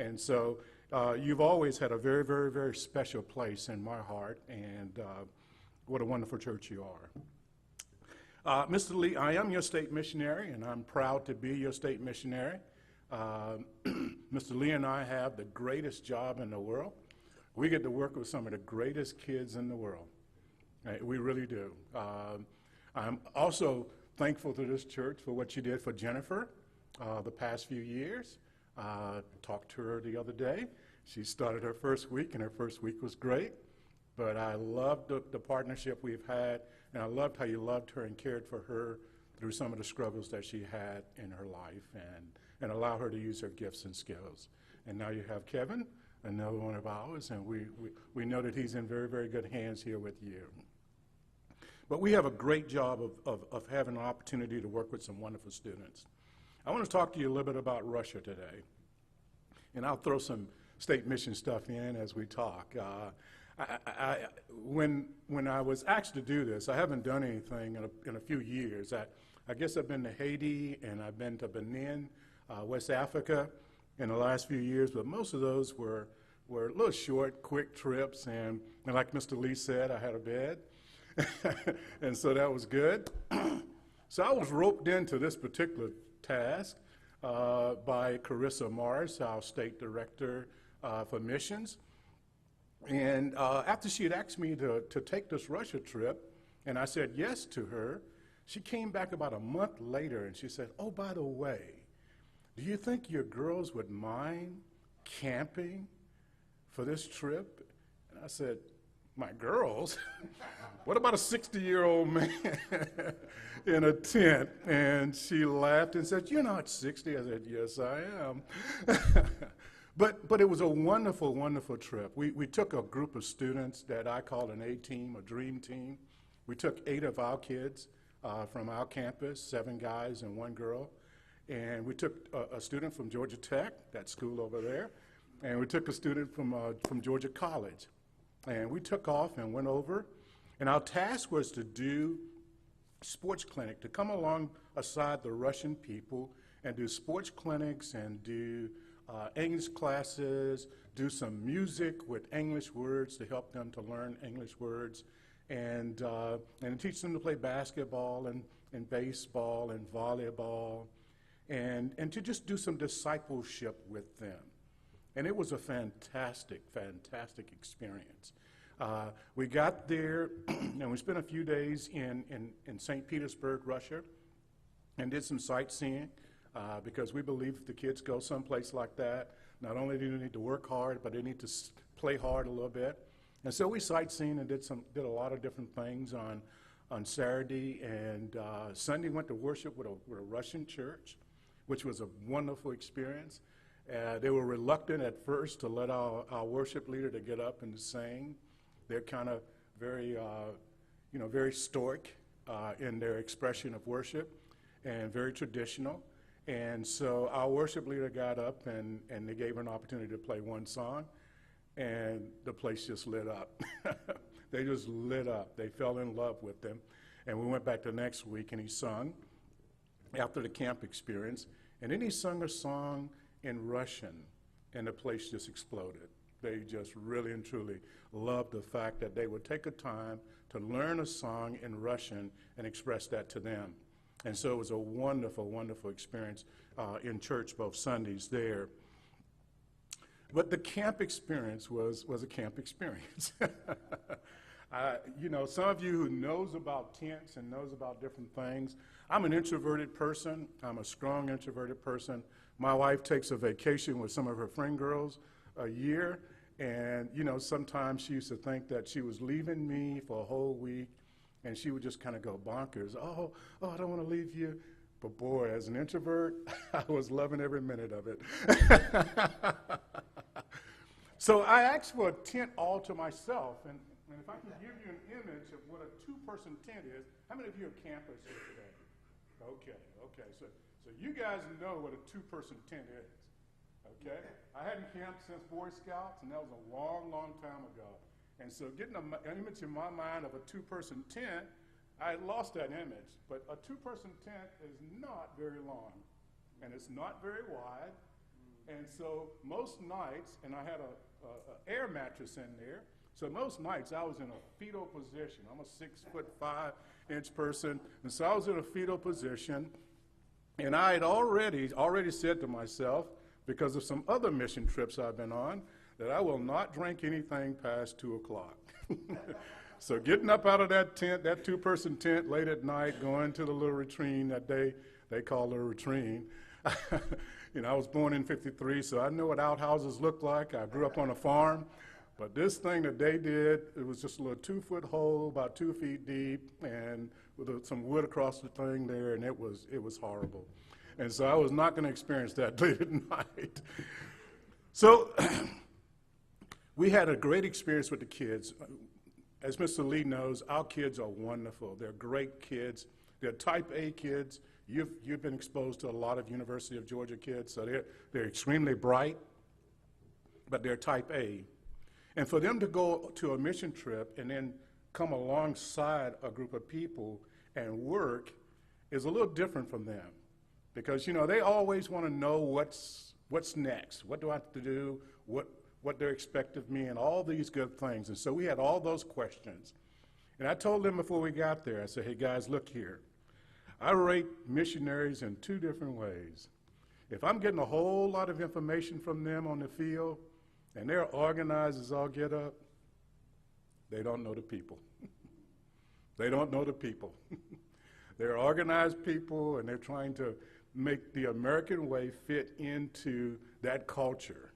And so you've always had a very, very, very special place in my heart, and what a wonderful church you are. Mr. Lee, I am your state missionary, and I'm proud to be your state missionary. Mr. Lee and I have the greatest job in the world. We get to work with some of the greatest kids in the world. We really do. I'm also thankful to this church for what you did for Jennifer the past few years. Talked to her the other day. She started her first week, and her first week was great. But I loved the partnership we've had, and I loved how you loved her and cared for her through some of the struggles that she had in her life, and allow her to use her gifts and skills. And now you have Kevin, another one of ours, and we know that he's in very, very good hands here with you. But we have a great job of having an opportunity to work with some wonderful students. I want to talk to you a little bit about Russia today, and I'll throw some state mission stuff in as we talk. When I was asked to do this, I haven't done anything in a few years. I guess I've been to Haiti, and I've been to Benin, West Africa in the last few years, but most of those were little short, quick trips, and like Mr. Lee said, I had a bed. And so that was good. So I was roped into this particular task by Carissa Morris, our state director for missions. And after she had asked me to take this Russia trip, and I said yes to her, she came back about a month later and she said, "Oh, by the way, do you think your girls would mind camping for this trip?" And I said, "My girls? What about a 60-year-old man in a tent?" And she laughed and said, "You're not 60. I said, "Yes, I am." But it was a wonderful, wonderful trip. We took a group of students that I call an A-team, a dream team. We took 8 of our kids from our campus, 7 guys and 1 girl. And we took a student from Georgia Tech, that school over there, and we took a student from Georgia College. And we took off and went over, and our task was to do sports clinic, to come alongside the Russian people and do sports clinics and do English classes, do some music with English words to help them to learn English words, and teach them to play basketball and baseball and volleyball, and to just do some discipleship with them. And it was a fantastic, fantastic experience. We got there, and we spent a few days in St. Petersburg, Russia, and did some sightseeing, because we believe if the kids go someplace like that, not only do they need to work hard, but they need to play hard a little bit. And so we sightseeing and did a lot of different things on Saturday, and Sunday went to worship with a Russian church, which was a wonderful experience. They were reluctant at first to let our worship leader to get up and to sing. They're kind of very, very stoic in their expression of worship, and very traditional. And so our worship leader got up, and they gave her an opportunity to play one song, and the place just lit up. They just lit up. They fell in love with them. And we went back the next week, and he sung after the camp experience. And then he sung a song in Russian, and the place just exploded. They just really and truly loved the fact that they would take a time to learn a song in Russian and express that to them. And so it was a wonderful, wonderful experience in church both Sundays there. But the camp experience was a camp experience. Some of you who knows about tents and knows about different things, I'm an introverted person. I'm a strong introverted person. My wife takes a vacation with some of her friend girls a year, and sometimes she used to think that she was leaving me for a whole week, and she would just kind of go bonkers. Oh, I don't want to leave you. But boy, as an introvert, I was loving every minute of it. So I asked for a tent all to myself, and if I can give you an image of what a 2-person tent is, how many of you are campers here today? Okay, so you guys know what a 2-person tent is, okay? I hadn't camped since Boy Scouts, and that was a long, long time ago. And so getting an image in my mind of a 2-person tent, I had lost that image. But a 2-person tent is not very long, and it's not very wide, And so most nights, and I had a air mattress in there, so most nights I was in a fetal position. I'm a 6'5" person, and so I was in a fetal position, and I had already said to myself, because of some other mission trips I've been on, that I will not drink anything past 2 o'clock. So getting up out of that tent, that two-person tent late at night, going to the little latrine that they call the latrine. You know, I was born in '53, so I know what outhouses look like. I grew up on a farm. But this thing that they did, it was just a little 2-foot hole, about 2 feet deep, and with some wood across the thing there, and it was horrible. And so I was not going to experience that late at night. So we had a great experience with the kids. As Mr. Lee knows, our kids are wonderful. They're great kids. They're type A kids. You've been exposed to a lot of University of Georgia kids, so they're extremely bright, but they're type A. And for them to go to a mission trip and then come alongside a group of people and work is a little different from them. Because, you know, they always want to know what's next. What do I have to do? What they're expect of me, and all these good things. And so we had all those questions. And I told them before we got there, I said, hey guys, look here. I rate missionaries in 2 different ways. If I'm getting a whole lot of information from them on the field, and they're organized as all get up, they don't know the people. They don't know the people. They're organized people, and they're trying to make the American way fit into that culture.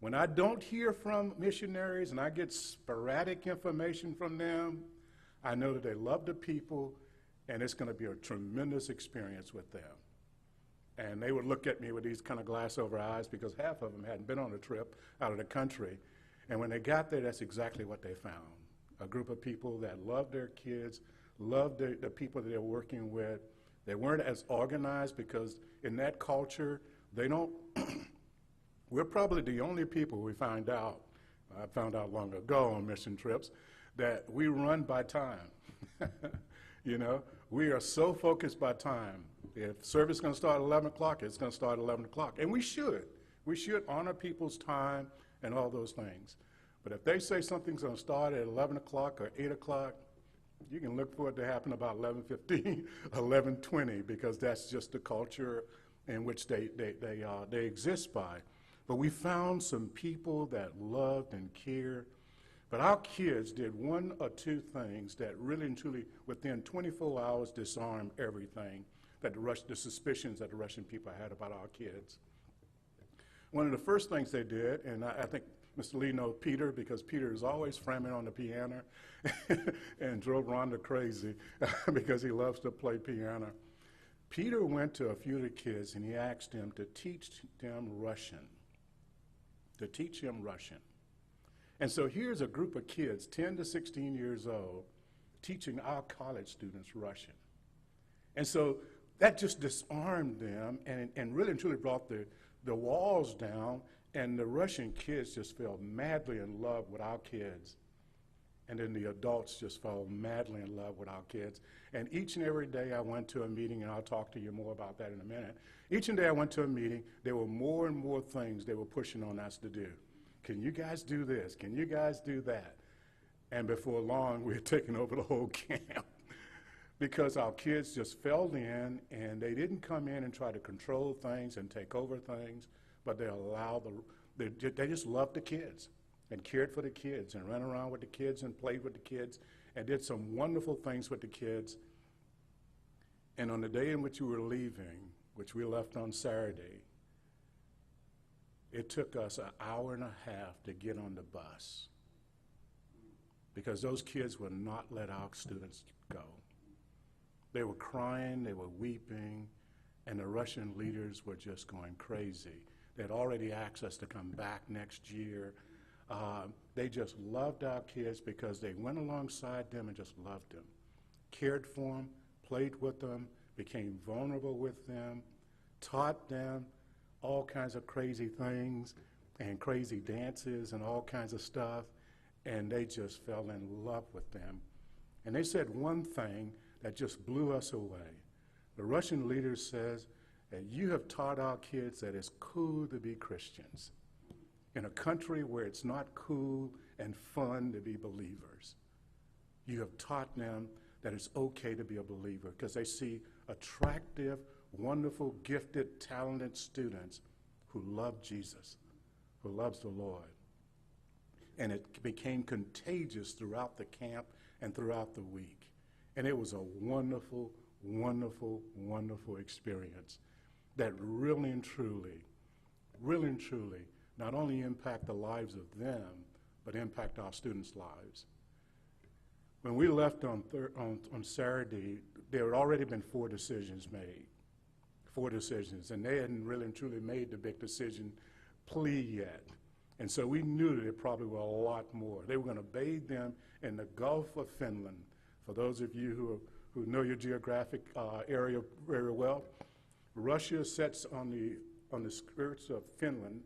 When I don't hear from missionaries and I get sporadic information from them, I know that they love the people, and it's going to be a tremendous experience with them. And they would look at me with these kind of glass over eyes, because half of them hadn't been on a trip out of the country. And when they got there, that's exactly what they found. A group of people that loved their kids, loved the people that they're working with. They weren't as organized, because in that culture, they don't, we're probably the only people we find out, I found out long ago on mission trips, that we run by time. You know, we are so focused by time. If service is going to start at 11 o'clock, it's going to start at 11 o'clock. And we should. We should honor people's time and all those things. But if they say something's going to start at 11 o'clock or 8 o'clock, you can look for it to happen about 11:15, 11:20, because that's just the culture in which they exist by. But we found some people that loved and cared. But our kids did 1 or 2 things that really and truly, within 24 hours, disarmed everything that the suspicions that the Russian people had about our kids. One of the first things they did, and I think Mr. Lee knows Peter, because Peter is always framming on the piano and drove Rhonda crazy because he loves to play piano. Peter went to a few of the kids and he asked them to teach them Russian. To teach him Russian. And so here's a group of kids, 10 to 16 years old, teaching our college students Russian. And so that just disarmed them and really and truly brought the walls down, and the Russian kids just fell madly in love with our kids. And then the adults just fell madly in love with our kids. And each and every day I went to a meeting, and I'll talk to you more about that in a minute. Each and every day I went to a meeting, there were more and more things they were pushing on us to do. Can you guys do this? Can you guys do that? And before long, we had taken over the whole camp, because our kids just fell in, and they didn't come in and try to control things and take over things, but they allowed they just loved the kids and cared for the kids and ran around with the kids and played with the kids and did some wonderful things with the kids. And on the day in which we were leaving, which we left on Saturday, it took us an hour and a half to get on the bus, because those kids would not let our students go. They were crying, they were weeping, and the Russian leaders were just going crazy. They had already asked us to come back next year. They just loved our kids because they went alongside them and just loved them, cared for them, played with them, became vulnerable with them, taught them all kinds of crazy things and crazy dances and all kinds of stuff, and they just fell in love with them. And they said one thing that just blew us away. The Russian leader says, And you have taught our kids that it's cool to be Christians in a country where it's not cool and fun to be believers. You have taught them that it's okay to be a believer because they see attractive, wonderful, gifted, talented students who love Jesus, who loves the Lord. And it became contagious throughout the camp and throughout the week. And it was a wonderful, wonderful, wonderful experience that really and truly not only impact the lives of them, but impact our students' lives. When we left on Saturday, there had already been 4 decisions made. 4 decisions, and they hadn't really and truly made the big decision plea yet. And so we knew that there probably were a lot more. They were going to bathe them in the Gulf of Finland. For those of you who know your geographic area very well, Russia sits on the skirts of Finland,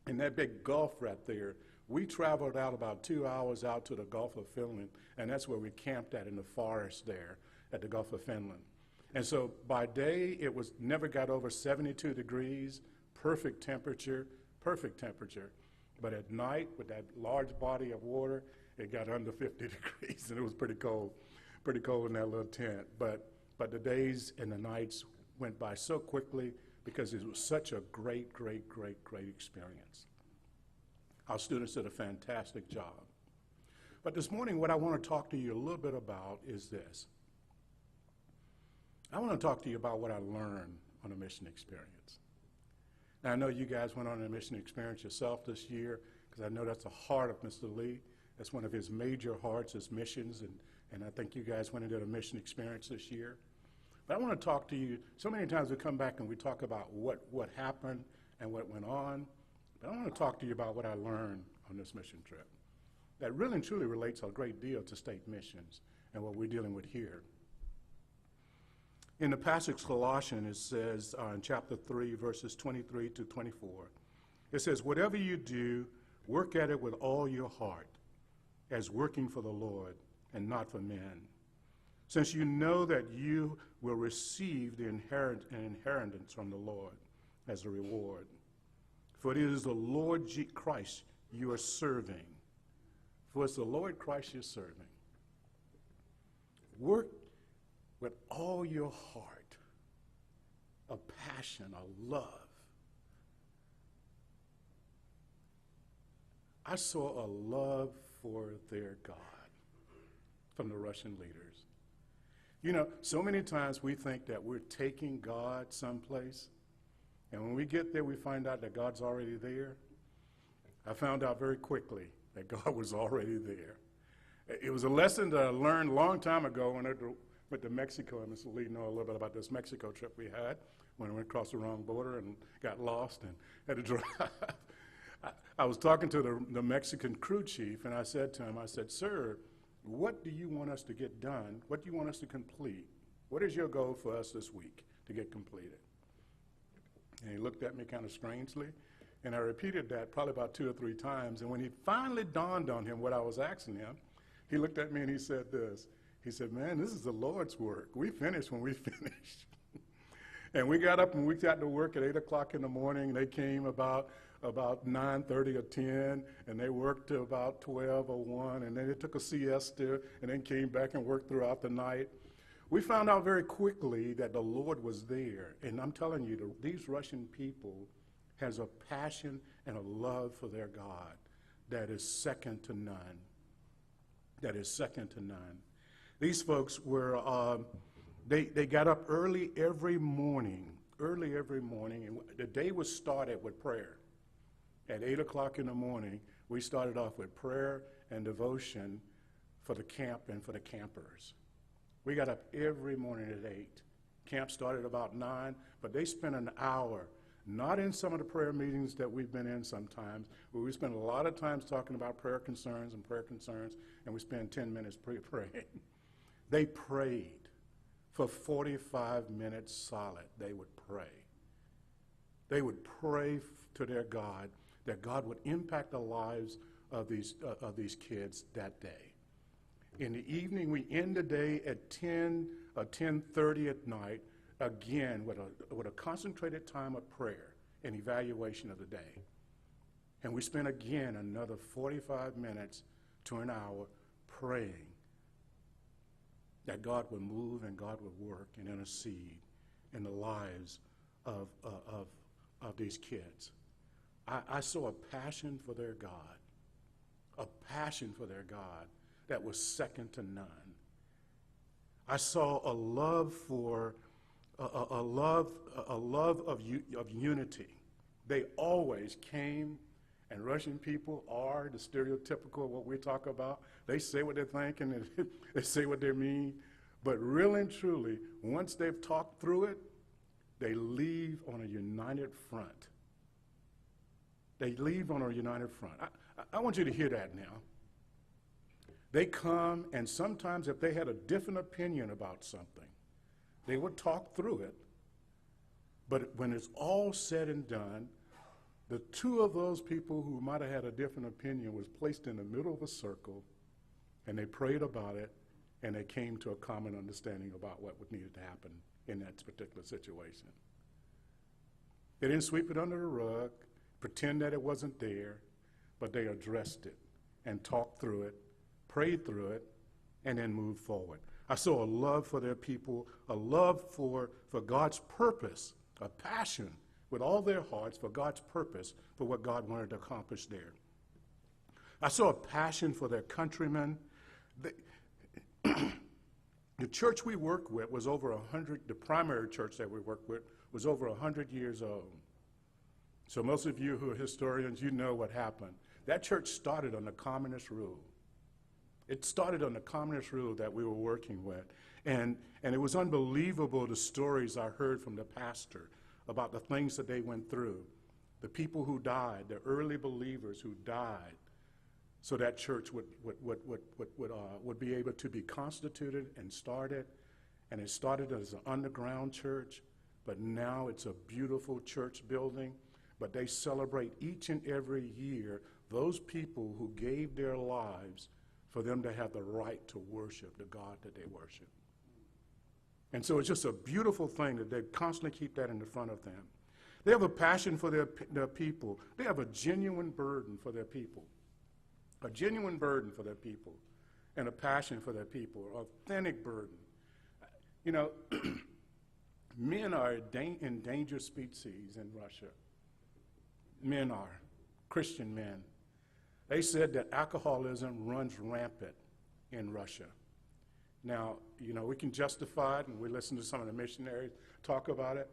and that big Gulf right there. We traveled out about 2 hours out to the Gulf of Finland, and that's where we camped at in the forest there at the Gulf of Finland. And so by day, it was never got over 72 degrees, perfect temperature. But at night, with that large body of water, it got under 50 degrees, and it was pretty cold in that little tent. But the days and the nights went by so quickly because it was such a great experience. Our students did a fantastic job. But this morning, what I want to talk to you a little bit about is this. I want to talk to you about what I learned on a mission experience. Now, I know you guys went on a mission experience yourself this year, because I know that's the heart of Mr. Lee. That's one of his major hearts is missions, and I think you guys went and did a mission experience this year. But I want to talk to you, so many times we come back and we talk about what happened and what went on, but I want to talk to you about what I learned on this mission trip. That really and truly relates a great deal to state missions and what we're dealing with here. In the passage Colossians, it says in chapter 3, verses 23 to 24, it says, "Whatever you do, work at it with all your heart, as working for the Lord and not for men, since you know that you will receive the inheritance from the Lord as a reward. For it is the Lord Christ you are serving." For it's the Lord Christ you're serving. Work with all your heart, a passion, a love. I saw a love for their God from the Russian leaders. You know, so many times we think that we're taking God someplace, and when we get there, we find out that God's already there. I found out very quickly that God was already there. It was a lesson that I learned a long time ago when I went to Mexico, and Mr. Lee know a little bit about this Mexico trip we had when we went across the wrong border and got lost and had to drive. I was talking to the Mexican crew chief, and I said to him, I said, "Sir, what do you want us to get done? What do you want us to complete? What is your goal for us this week to get completed?" And he looked at me kind of strangely, and I repeated that probably about 2 or 3 times, and when he finally dawned on him what I was asking him, he looked at me and he said this. He said, "Man, this is the Lord's work. We finish when we finish." And we got up and we got to work at 8 o'clock in the morning. They came about 9:30 or 10, and they worked to about 12 or 1, and then they took a siesta and then came back and worked throughout the night. We found out very quickly that the Lord was there. And I'm telling you, these Russian people has a passion and a love for their God that is second to none. That is second to none. These folks were, they got up early every morning, and the day was started with prayer. At 8 o'clock in the morning, we started off with prayer and devotion for the camp and for the campers. We got up every morning at 8. Camp started about 9, but they spent an hour, not in some of the prayer meetings that we've been in sometimes, where we spend a lot of times talking about prayer concerns, and we spend 10 minutes praying. They prayed for 45 minutes solid. They would pray. They would pray to their God, that God would impact the lives of these kids that day. In the evening, we end the day at 10 or 10:30 at night, again with a concentrated time of prayer and evaluation of the day. And we spent again another 45 minutes to an hour praying that God would move and God would work and intercede in the lives of these kids. I saw a passion for their God, a passion for their God that was second to none. I saw a love for a love of unity. They always came, and Russian people are the stereotypical of what we talk about. They say what they're thinking and they say what they mean, but really and truly, once they've talked through it, they leave on a united front. They leave on a united front. I want you to hear that now. They come, and sometimes if they had a different opinion about something, they would talk through it. But when it's all said and done, the two of those people who might have had a different opinion was placed in the middle of a circle, and they prayed about it, and they came to a common understanding about what would needed to happen in that particular situation. They didn't sweep it under the rug, pretend that it wasn't there, but they addressed it and talked through it, prayed through it, and then moved forward. I saw a love for their people, a love for God's purpose, a passion with all their hearts for God's purpose, for what God wanted to accomplish there. I saw a passion for their countrymen. The church we work with was over 100, the primary church that we work with was over 100 years old. So most of you who are historians, you know what happened. That church started on the communist rule. It started on the communist rule that we were working with. And it was unbelievable the stories I heard from the pastor about the things that they went through, the people who died, the early believers who died, so that church would be able to be constituted and started. And it started as an underground church, but now it's a beautiful church building. But they celebrate each and every year those people who gave their lives for them to have the right to worship the God that they worship. And so it's just a beautiful thing that they constantly keep that in the front of them. They have a passion for their people. They have a genuine burden for their people. A genuine burden for their people and a passion for their people, an authentic burden. You know, men are an endangered species in Russia. Men are, Christian men. They said that alcoholism runs rampant in Russia. Now, you know, we can justify it, and we listen to some of the missionaries talk about it.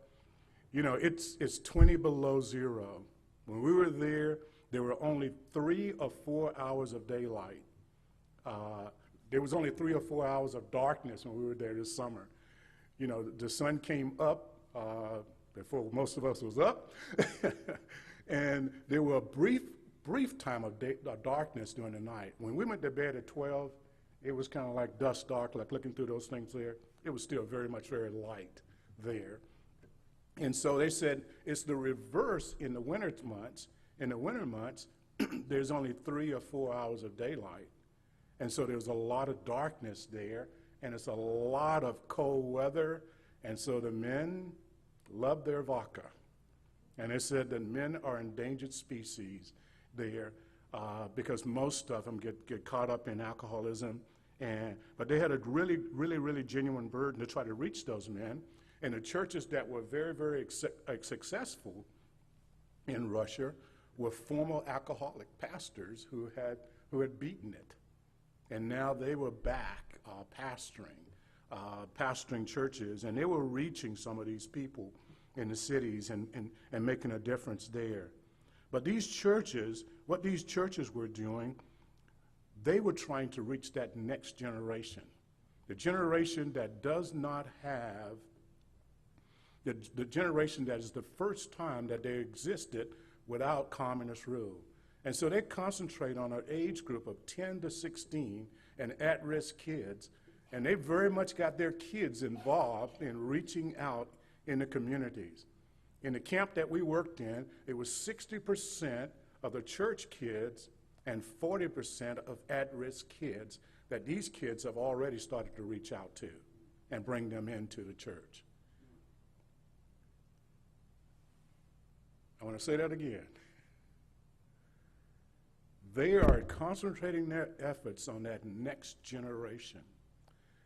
You know, it's 20 below zero. When we were there were only 3 or 4 hours of daylight. There was only 3 or 4 hours of darkness when we were there this summer. You know, the sun came up before most of us was up, and there were a brief time of darkness during the night. When we went to bed at 12, it was kind of like dusk dark, like looking through those things there. It was still very light there. And so they said it's the reverse in the winter months. In the winter months, there's only 3 or 4 hours of daylight. And so there's a lot of darkness there, and it's a lot of cold weather. And so the men love their vodka. And they said that men are endangered species there because most of them get caught up in alcoholism. But they had a really genuine burden to try to reach those men. And the churches that were very successful in Russia were former alcoholic pastors who had beaten it. And now they were back pastoring churches, and they were reaching some of these people in the cities and making a difference there. But these churches, what these churches were doing, they were trying to reach that next generation, the generation that does not have, the generation that is the first time that they existed without communist rule. And so they concentrate on an age group of 10 to 16 and at-risk kids, and they very much got their kids involved in reaching out in the communities. In the camp that we worked in, it was 60% of the church kids and 40% of at-risk kids that these kids have already started to reach out to and bring them into the church. I want to say that again. They are concentrating their efforts on that next generation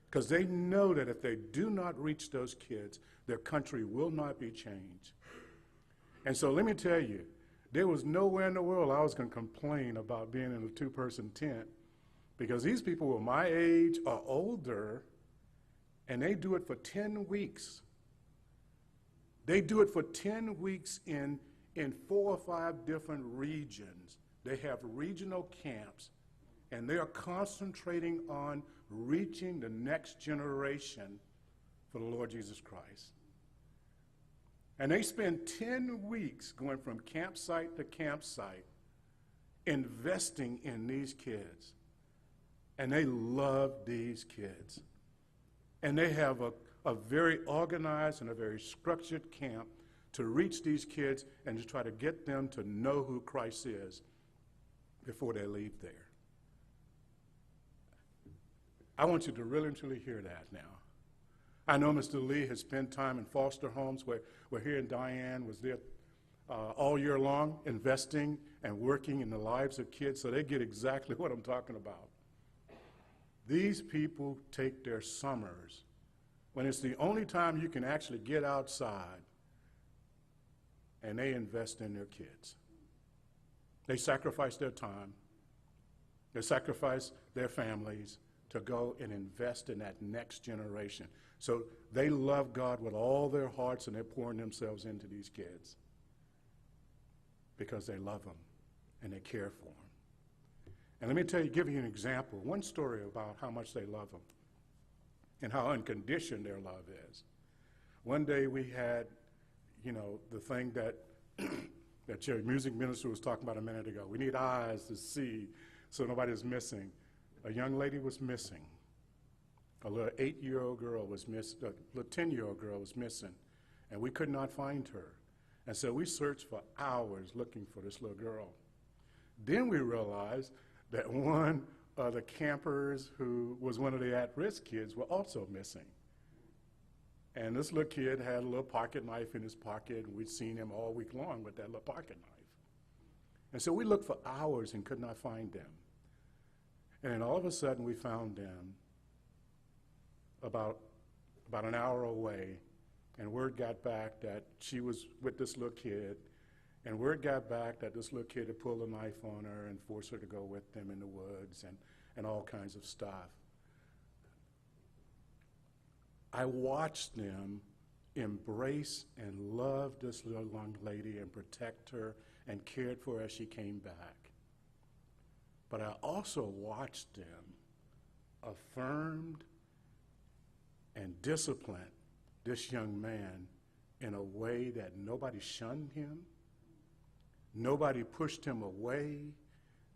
because they know that if they do not reach those kids, their country will not be changed. And so let me tell you, there was nowhere in the world I was going to complain about being in a two-person tent because these people were my age or older, and they do it for 10 weeks. They do it for 10 weeks in 4 or 5 different regions. They have regional camps, and they are concentrating on reaching the next generation for the Lord Jesus Christ. And they spend 10 weeks going from campsite to campsite, investing in these kids. And they love these kids. And they have a very organized and a very structured camp to reach these kids and to try to get them to know who Christ is before they leave there. I want you to really and truly hear that now. I know Mr. Lee has spent time in foster homes where he and Diane was there all year long, investing and working in the lives of kids, so they get exactly what I'm talking about. These people take their summers, when it's the only time you can actually get outside, and they invest in their kids. They sacrifice their time. They sacrifice their families to go and invest in that next generation. So they love God with all their hearts, and they're pouring themselves into these kids because they love them and they care for them. And let me give you an example, one story about how much they love them and how unconditioned their love is. One day we had, the thing that that your music minister was talking about a minute ago. We need eyes to see so nobody's missing. A young lady was missing. A little 8-year-old girl was missing. A little 10-year-old girl was missing, and we could not find her. And so we searched for hours looking for this little girl. Then we realized that one of the campers who was one of the at-risk kids were also missing. And this little kid had a little pocket knife in his pocket, and we'd seen him all week long with that little pocket knife. And so we looked for hours and could not find them. And then all of a sudden we found them about an hour away, and word got back that she was with this little kid, and word got back that this little kid had pulled a knife on her and forced her to go with them in the woods and all kinds of stuff. I watched them embrace and love this little young lady and protect her and cared for her as she came back. But I also watched them affirmed and disciplined this young man in a way that nobody shunned him, nobody pushed him away,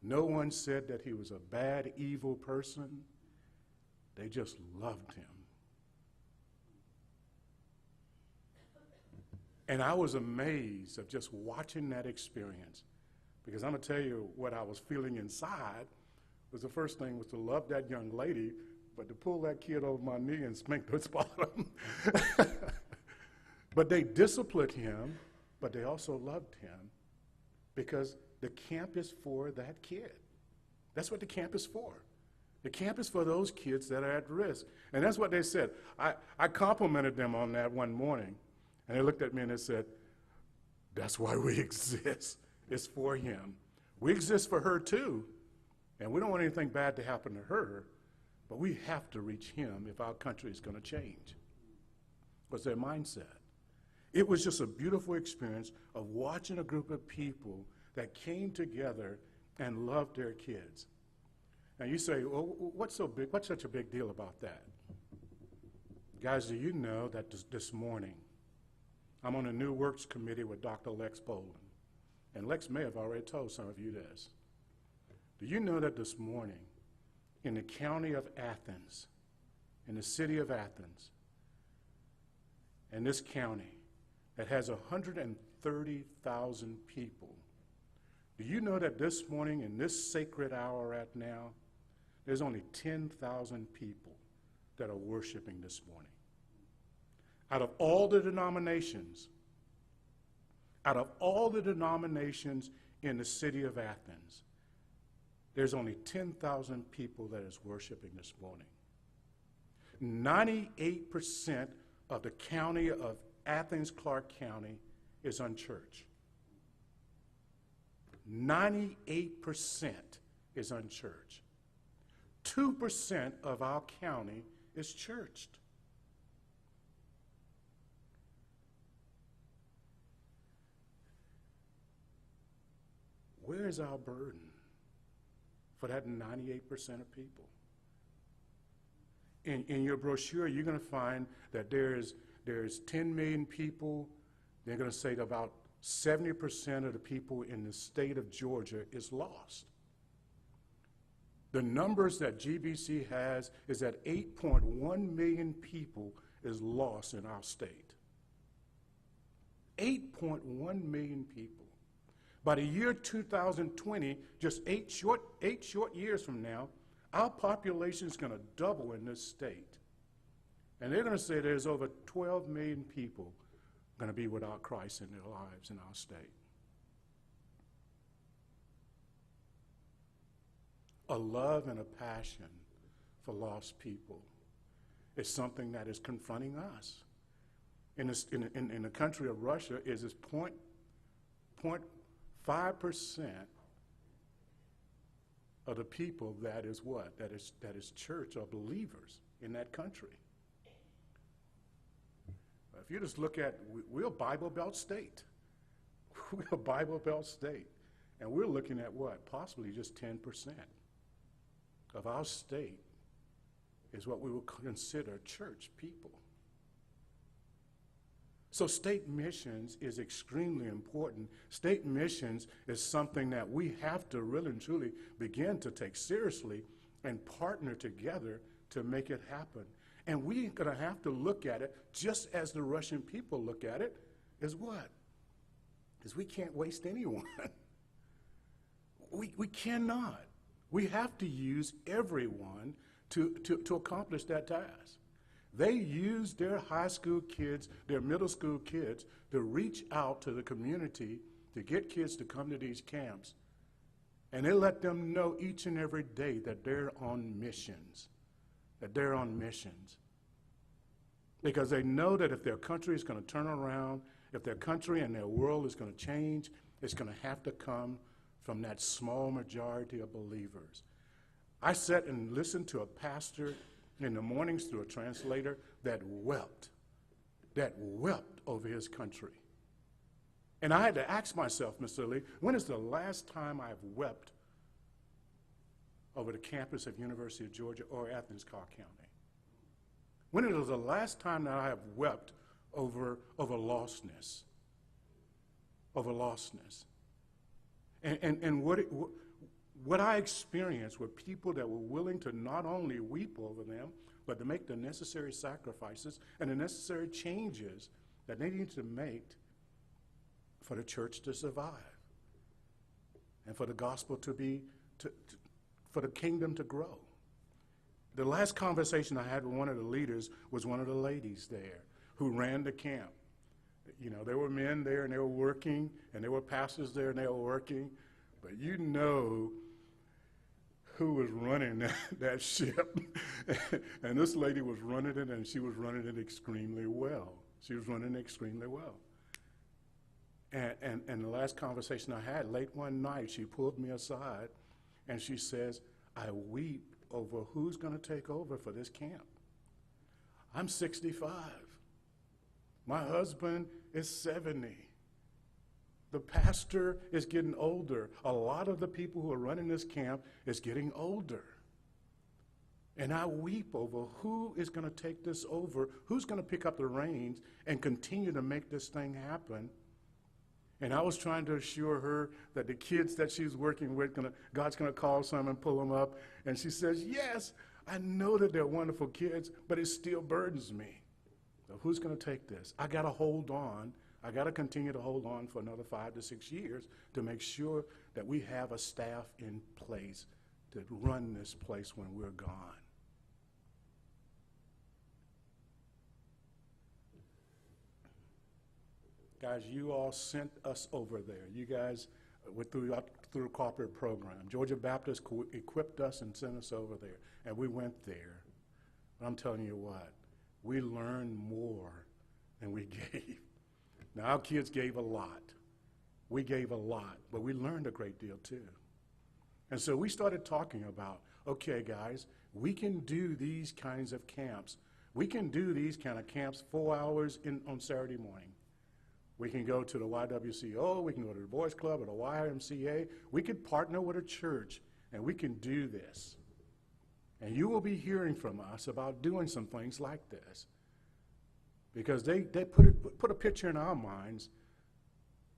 no one said that he was a bad, evil person. They just loved him. And I was amazed of just watching that experience, because I'm going to tell you what I was feeling inside was the first thing was to love that young lady, but to pull that kid over my knee and spank his bottom. But they disciplined him, but they also loved him because the camp is for that kid. That's what the camp is for. The camp is for those kids that are at risk. And that's what they said. I complimented them on that one morning. And they looked at me and they said, that's why we exist. It's for him. We exist for her too. And we don't want anything bad to happen to her, but we have to reach him if our country is going to change. Was their mindset. It was just a beautiful experience of watching a group of people that came together and loved their kids. Now you say, well, what's such a big deal about that? Guys, do you know that this morning, I'm on a New Works Committee with Dr. Lex Boland. And Lex may have already told some of you this. Do you know that this morning, in the county of Athens, in the city of Athens, in this county that has 130,000 people, do you know that this morning, in this sacred hour right now, there's only 10,000 people that are worshiping this morning? Out of all the denominations, Out of all the denominations in the city of Athens, there's only 10,000 people that is worshiping this morning. 98% of the county of Athens, Clarke County is unchurched. 98% is unchurched. 2% of our county is churched. Where is our burden for that 98% of people? In your brochure, you're going to find that there's 10 million people. They're going to say that about 70% of the people in the state of Georgia is lost. The numbers that GBC has is that 8.1 million people is lost in our state. 8.1 million people. By the year 2020, just eight short years from now, our population is going to double in this state. And they're going to say there's over 12 million people going to be without Christ in their lives in our state. A love and a passion for lost people is something that is confronting us. In the country of Russia, is this 0.5% of the people that is what? That is church or believers in that country. If you just look at, we're a Bible Belt state. We're a Bible Belt state. And we're looking at what? Possibly just 10% of our state is what we would consider church people. So state missions is extremely important. State missions is something that we have to really and truly begin to take seriously and partner together to make it happen. And we're going to have to look at it just as the Russian people look at it, is what? Is we can't waste anyone. We cannot. We have to use everyone to accomplish that task. They use their high school kids, their middle school kids, to reach out to the community to get kids to come to these camps. And they let them know each and every day that they're on missions, Because they know that if their country is going to turn around, if their country and their world is going to change, it's going to have to come from that small majority of believers. I sat and listened to a pastor in the mornings through a translator that wept over his country. And I had to ask myself, Mr. Lee, when is the last time I've wept over the campus of University of Georgia or Athens, Clarke County? When is the last time that I have wept over lostness? Over lostness. And what I experienced were people that were willing to not only weep over them, but to make the necessary sacrifices and the necessary changes that they need to make for the church to survive and for the gospel for the kingdom to grow. The last conversation I had with one of the leaders was one of the ladies there who ran the camp. You know, there were men there and they were working, and there were pastors there and they were working, but you know who was running that ship. And this lady was running it, and she was running it extremely well. She was running it extremely well. And the last conversation I had, late one night, she pulled me aside, and she says, I weep over who's going to take over for this camp. I'm 65. My husband is 70. The pastor is getting older. A lot of the people who are running this camp is getting older. And I weep over who is going to take this over, who's going to pick up the reins and continue to make this thing happen. And I was trying to assure her that the kids that she's working with, God's going to call some and pull them up. And she says, yes, I know that they're wonderful kids, but it still burdens me. So who's going to take this? I got to hold on. I got to continue to hold on for another 5 to 6 years to make sure that we have a staff in place to run this place when we're gone. guys, you all sent us over there. You guys went through a corporate program. Georgia Baptist equipped us and sent us over there, and we went there. But I'm telling you what, we learned more than we gave. Now, our kids gave a lot. We gave a lot, but we learned a great deal too. And so we started talking about, okay, guys, we can do these kinds of camps. We can do these kind of camps 4 hours on Saturday morning. We can go to the YWCO, we can go to the Boys Club or the YMCA. We could partner with a church, and we can do this. And you will be hearing from us about doing some things like this. Because they put a picture in our minds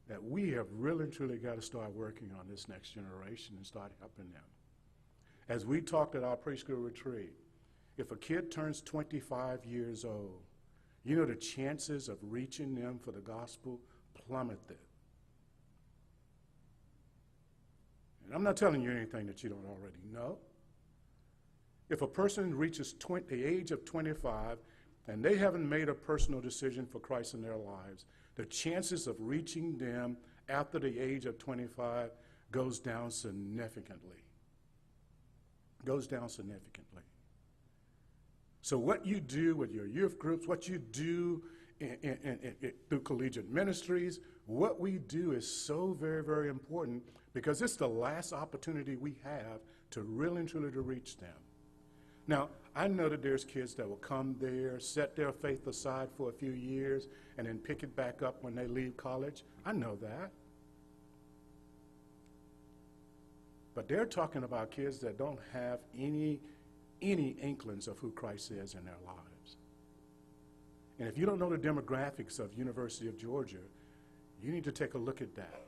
that we have really and truly got to start working on this next generation and start helping them. As we talked at our preschool retreat, if a kid turns 25 years old, you know the chances of reaching them for the gospel plummeted. And I'm not telling you anything that you don't already know. If a person reaches the age of 25 and they haven't made a personal decision for Christ in their lives, the chances of reaching them after the age of 25 goes down significantly. Goes down significantly. So what you do with your youth groups, what you do through collegiate ministries, what we do is so very, very important because it's the last opportunity we have to really and truly to reach them. Now, I know that there's kids that will come there, set their faith aside for a few years, and then pick it back up when they leave college. I know that. But they're talking about kids that don't have any inklings of who Christ is in their lives. And if you don't know the demographics of University of Georgia, you need to take a look at that.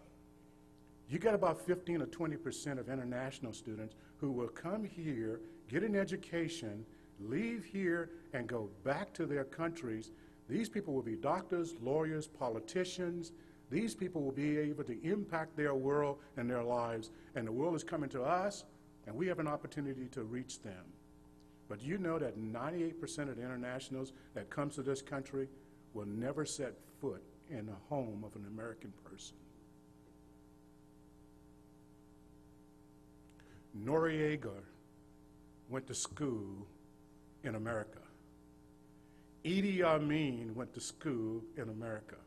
You got about 15 or 20% of international students who will come here, get an education, leave here, and go back to their countries. These people will be doctors, lawyers, politicians. These people will be able to impact their world and their lives. And the world is coming to us, and we have an opportunity to reach them. But you know that 98% of the internationals that comes to this country will never set foot in the home of an American person. Noriega went to school in America. Idi Amin went to school in America.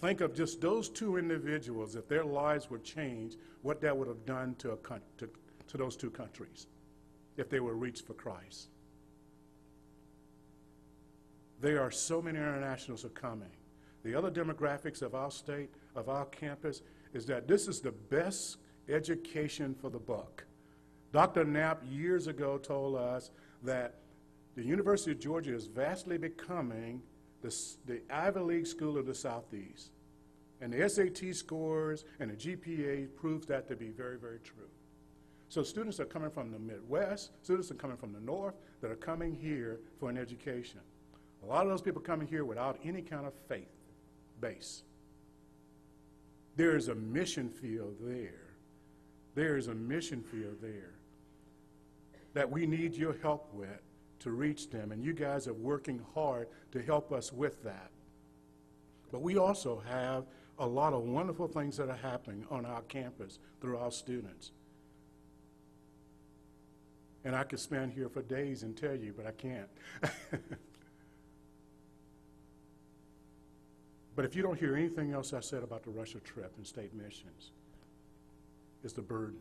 Think of just those two individuals, if their lives were changed, what that would have done to those two countries if they were reached for Christ. There are so many internationals are coming. The other demographics of our state, of our campus, is that this is the best education for the buck. Dr. Knapp years ago told us that the University of Georgia is vastly becoming the Ivy League school of the Southeast. And the SAT scores and the GPA proves that to be very, very true. So students are coming from the Midwest, students are coming from the North that are coming here for an education. A lot of those people coming here without any kind of faith base. There is a mission field there. There is a mission field there that we need your help with to reach them, and you guys are working hard to help us with that. But we also have a lot of wonderful things that are happening on our campus through our students. And I could spend here for days and tell you, but I can't. But if you don't hear anything else I said about the Russia trip and state missions, it's the burden.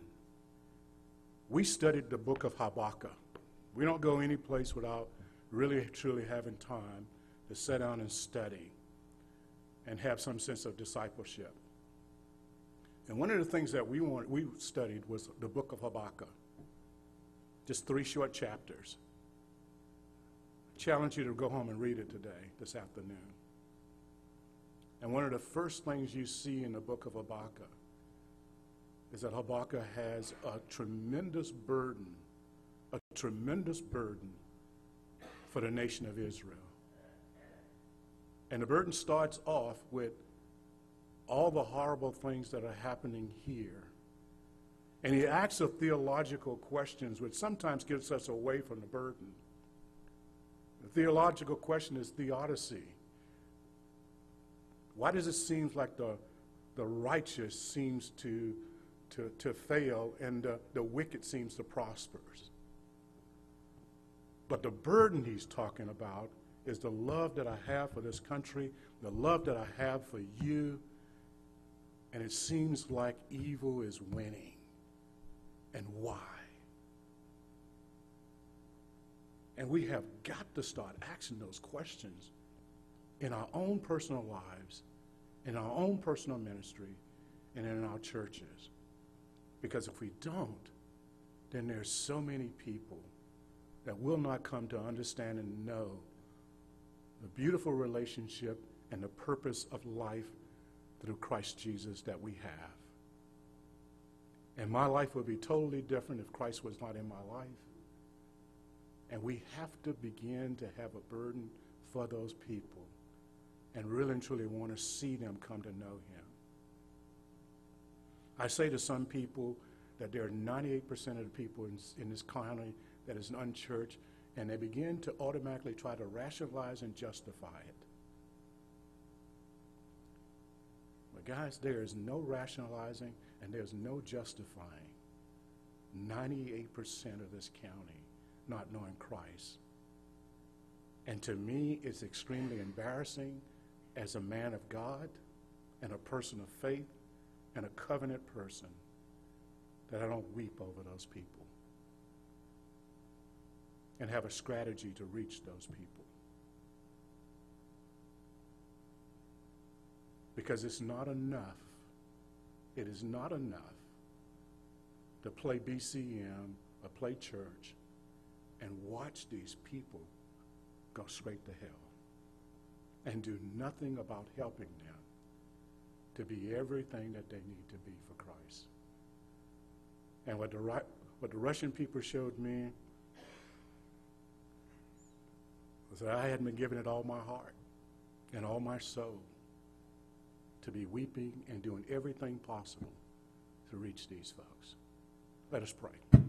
We studied the book of Habakkuk. We don't go any place without really, truly having time to sit down and study and have some sense of discipleship. And one of the things that we studied was the book of Habakkuk. Just 3 short chapters. I challenge you to go home and read it today, this afternoon. And one of the first things you see in the book of Habakkuk is that Habakkuk has a tremendous burden for the nation of Israel. And the burden starts off with all the horrible things that are happening here. And he asks of theological questions, which sometimes gets us away from the burden. The theological question is theodicy. Why does it seem like the righteous seems to fail and the wicked seems to prosper? But the burden he's talking about is the love that I have for this country, the love that I have for you, and it seems like evil is winning. And why? And we have got to start asking those questions in our own personal lives, in our own personal ministry, and in our churches. Because if we don't, then there's so many people that will not come to understand and know the beautiful relationship and the purpose of life through Christ Jesus that we have. And my life would be totally different if Christ was not in my life. And we have to begin to have a burden for those people and really and truly want to see them come to know him. I say to some people that there are 98% of the people in this county that is unchurched, and they begin to automatically try to rationalize and justify it. But guys, there is no rationalizing and there's no justifying 98% of this county not knowing Christ. And to me, it's extremely embarrassing as a man of God and a person of faith and a covenant person that I don't weep over those people and have a strategy to reach those people. Because it's not enough, it is not enough to play BCM or play church and watch these people go straight to hell and do nothing about helping them to be everything that they need to be for Christ. And what the Russian people showed me was that I hadn't been giving it all my heart and all my soul to be weeping and doing everything possible to reach these folks. Let us pray.